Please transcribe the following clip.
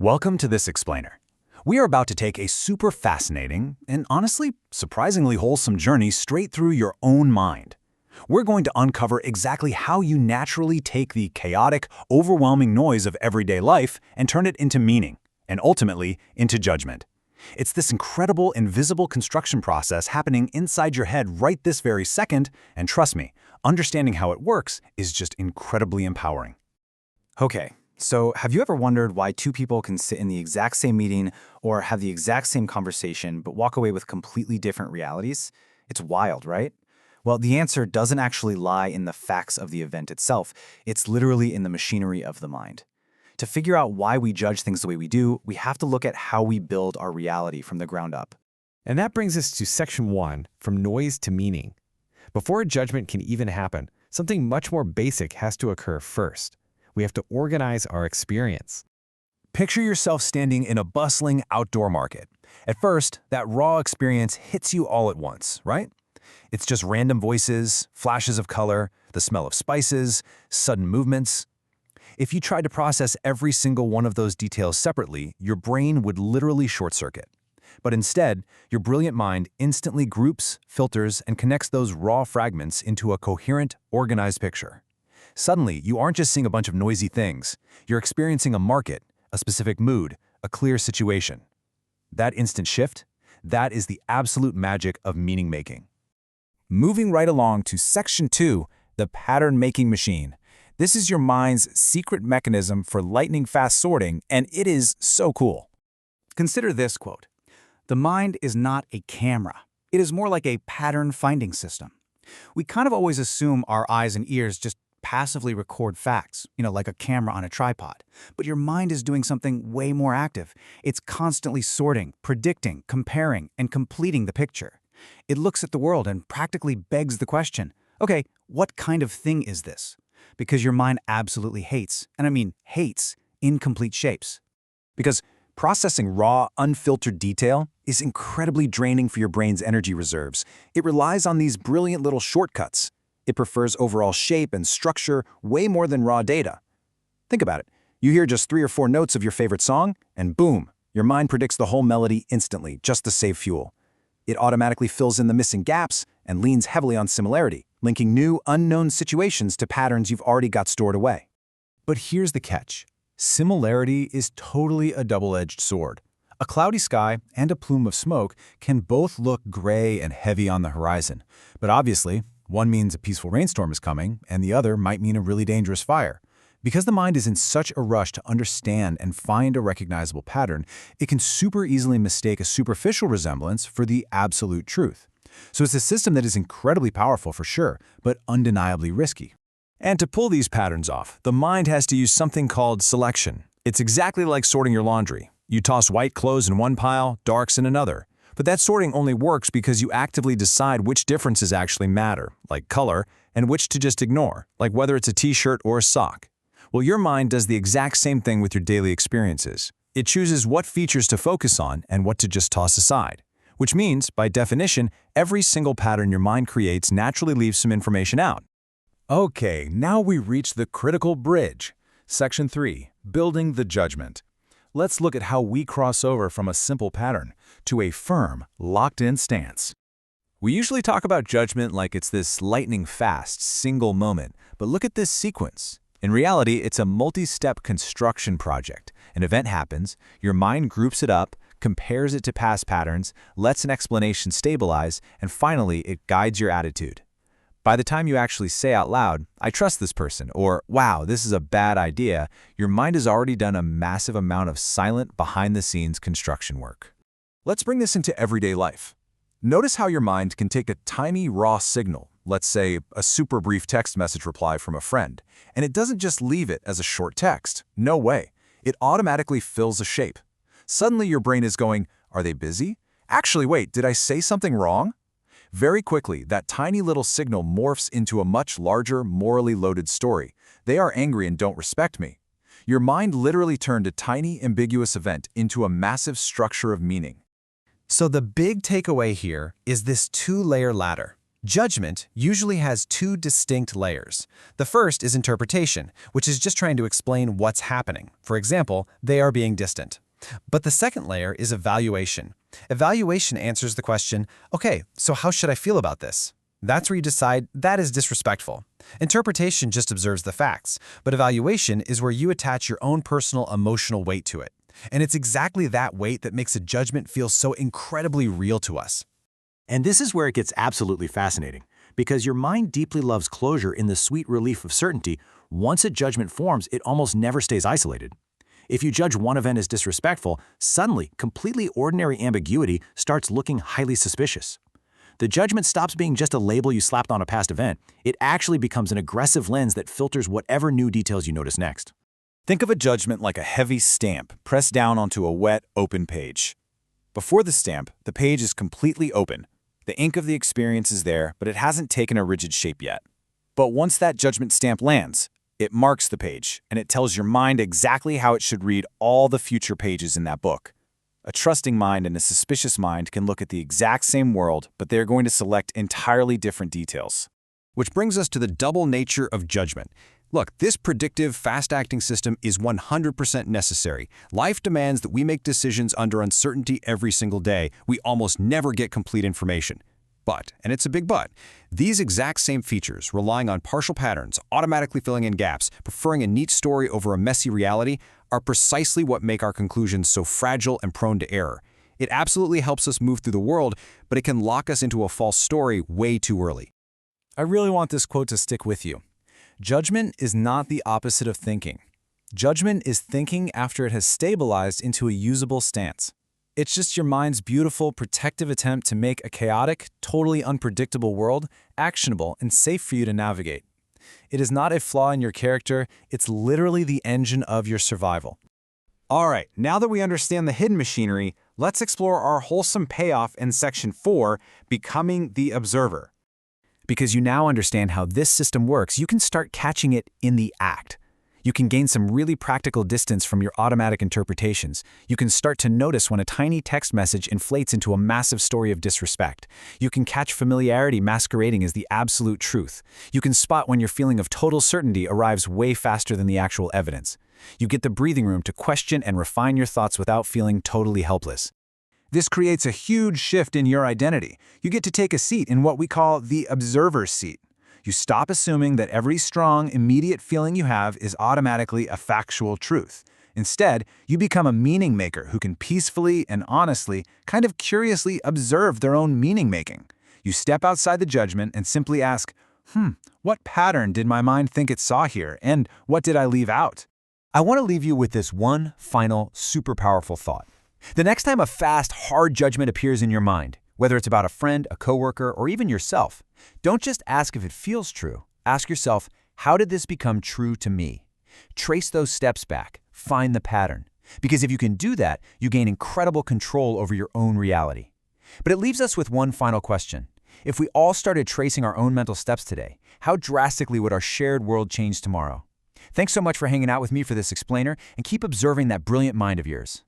Welcome to this explainer. We are about to take a super fascinating and honestly surprisingly wholesome journey straight through your own mind. We're going to uncover exactly how you naturally take the chaotic, overwhelming noise of everyday life and turn it into meaning, and ultimately into judgment. It's this incredible invisible construction process happening inside your head right this very second, and trust me, understanding how it works is just incredibly empowering. Okay, so have you ever wondered why two people can sit in the exact same meeting or have the exact same conversation but walk away with completely different realities? It's wild, right? Well, the answer doesn't actually lie in the facts of the event itself. It's literally in the machinery of the mind. To figure out why we judge things the way we do, we have to look at how we build our reality from the ground up. And that brings us to section 1, from noise to meaning. Before a judgment can even happen, something much more basic has to occur first. We have to organize our experience. Picture yourself standing in a bustling outdoor market. At first, that raw experience hits you all at once, right? It's just random voices, flashes of color, the smell of spices, sudden movements. If you tried to process every single one of those details separately, your brain would literally short-circuit. But instead, your brilliant mind instantly groups, filters, and connects those raw fragments into a coherent, organized picture. Suddenly, you aren't just seeing a bunch of noisy things. You're experiencing a market, a specific mood, a clear situation. That instant shift, that is the absolute magic of meaning-making. Moving right along to section 2, the pattern-making machine. This is your mind's secret mechanism for lightning-fast sorting, and it is so cool. Consider this quote. The mind is not a camera. It is more like a pattern-finding system. We kind of always assume our eyes and ears just passively record facts, like a camera on a tripod. But your mind is doing something way more active. It's constantly sorting, predicting, comparing, and completing the picture. It looks at the world and practically begs the question, okay, what kind of thing is this? Because your mind absolutely hates, and I mean hates, incomplete shapes. Because processing raw, unfiltered detail is incredibly draining for your brain's energy reserves. It relies on these brilliant little shortcuts. It prefers overall shape and structure way more than raw data. Think about it. You hear just 3 or 4 notes of your favorite song, and boom, your mind predicts the whole melody instantly, just to save fuel. It automatically fills in the missing gaps and leans heavily on similarity, linking new, unknown situations to patterns you've already got stored away. But here's the catch. Similarity is totally a double-edged sword. A cloudy sky and a plume of smoke can both look gray and heavy on the horizon. But obviously, one means a peaceful rainstorm is coming, and the other might mean a really dangerous fire. Because the mind is in such a rush to understand and find a recognizable pattern, it can super easily mistake a superficial resemblance for the absolute truth. So it's a system that is incredibly powerful for sure, but undeniably risky. And to pull these patterns off, the mind has to use something called selection. It's exactly like sorting your laundry. You toss white clothes in one pile, darks in another. But that sorting only works because you actively decide which differences actually matter, like color, and which to just ignore, like whether it's a t-shirt or a sock. Well, your mind does the exact same thing with your daily experiences. It chooses what features to focus on and what to just toss aside. Which means, by definition, every single pattern your mind creates naturally leaves some information out. Okay, now we reach the critical bridge. Section 3, Building the Judgment. Let's look at how we cross over from a simple pattern to a firm, locked-in stance. We usually talk about judgment like it's this lightning-fast, single moment, but look at this sequence. In reality, it's a multi-step construction project. An event happens, your mind groups it up, compares it to past patterns, lets an explanation stabilize, and finally, it guides your attitude. By the time you actually say out loud, "I trust this person," or "Wow, this is a bad idea," your mind has already done a massive amount of silent, behind-the-scenes construction work. Let's bring this into everyday life. Notice how your mind can take a tiny, raw signal, let's say a super brief text message reply from a friend, and it doesn't just leave it as a short text. No way. It automatically fills a shape. Suddenly your brain is going, "Are they busy? Actually, wait, did I say something wrong?" Very quickly, that tiny little signal morphs into a much larger, morally loaded story. They are angry and don't respect me. Your mind literally turned a tiny, ambiguous event into a massive structure of meaning. So the big takeaway here is this 2-layer ladder. Judgment usually has two distinct layers. The first is interpretation, which is just trying to explain what's happening. For example, they are being distant. But the second layer is evaluation. Evaluation answers the question, okay, so how should I feel about this? That's where you decide that is disrespectful. Interpretation just observes the facts, but evaluation is where you attach your own personal emotional weight to it. And it's exactly that weight that makes a judgment feel so incredibly real to us. And this is where it gets absolutely fascinating, because your mind deeply loves closure in the sweet relief of certainty. Once a judgment forms, it almost never stays isolated. If you judge one event as disrespectful, suddenly completely ordinary ambiguity starts looking highly suspicious. The judgment stops being just a label you slapped on a past event. It actually becomes an aggressive lens that filters whatever new details you notice next. Think of a judgment like a heavy stamp pressed down onto a wet, open page. Before the stamp, the page is completely open. The ink of the experience is there, but it hasn't taken a rigid shape yet. But once that judgment stamp lands, it marks the page, and it tells your mind exactly how it should read all the future pages in that book. A trusting mind and a suspicious mind can look at the exact same world, but they are going to select entirely different details. Which brings us to the double nature of judgment. Look, this predictive, fast-acting system is 100% necessary. Life demands that we make decisions under uncertainty every single day. We almost never get complete information. But, and it's a big but, these exact same features, relying on partial patterns, automatically filling in gaps, preferring a neat story over a messy reality, are precisely what make our conclusions so fragile and prone to error. It absolutely helps us move through the world, but it can lock us into a false story way too early. I really want this quote to stick with you. Judgment is not the opposite of thinking. Judgment is thinking after it has stabilized into a usable stance. It's just your mind's beautiful, protective attempt to make a chaotic, totally unpredictable world actionable and safe for you to navigate. It is not a flaw in your character, it's literally the engine of your survival. All right, now that we understand the hidden machinery, let's explore our wholesome payoff in Section 4, Becoming the Observer. Because you now understand how this system works, you can start catching it in the act. You can gain some really practical distance from your automatic interpretations. You can start to notice when a tiny text message inflates into a massive story of disrespect. You can catch familiarity masquerading as the absolute truth. You can spot when your feeling of total certainty arrives way faster than the actual evidence. You get the breathing room to question and refine your thoughts without feeling totally helpless. This creates a huge shift in your identity. You get to take a seat in what we call the observer seat. You stop assuming that every strong, immediate feeling you have is automatically a factual truth. Instead, you become a meaning maker who can peacefully and honestly, kind of curiously observe their own meaning making. You step outside the judgment and simply ask, what pattern did my mind think it saw here, and what did I leave out? I want to leave you with this one final, super powerful thought. The next time a fast, hard judgment appears in your mind, whether it's about a friend, a coworker, or even yourself, don't just ask if it feels true. Ask yourself, how did this become true to me? Trace those steps back, find the pattern. Because if you can do that, you gain incredible control over your own reality. But it leaves us with one final question. If we all started tracing our own mental steps today, how drastically would our shared world change tomorrow? Thanks so much for hanging out with me for this explainer, and keep observing that brilliant mind of yours.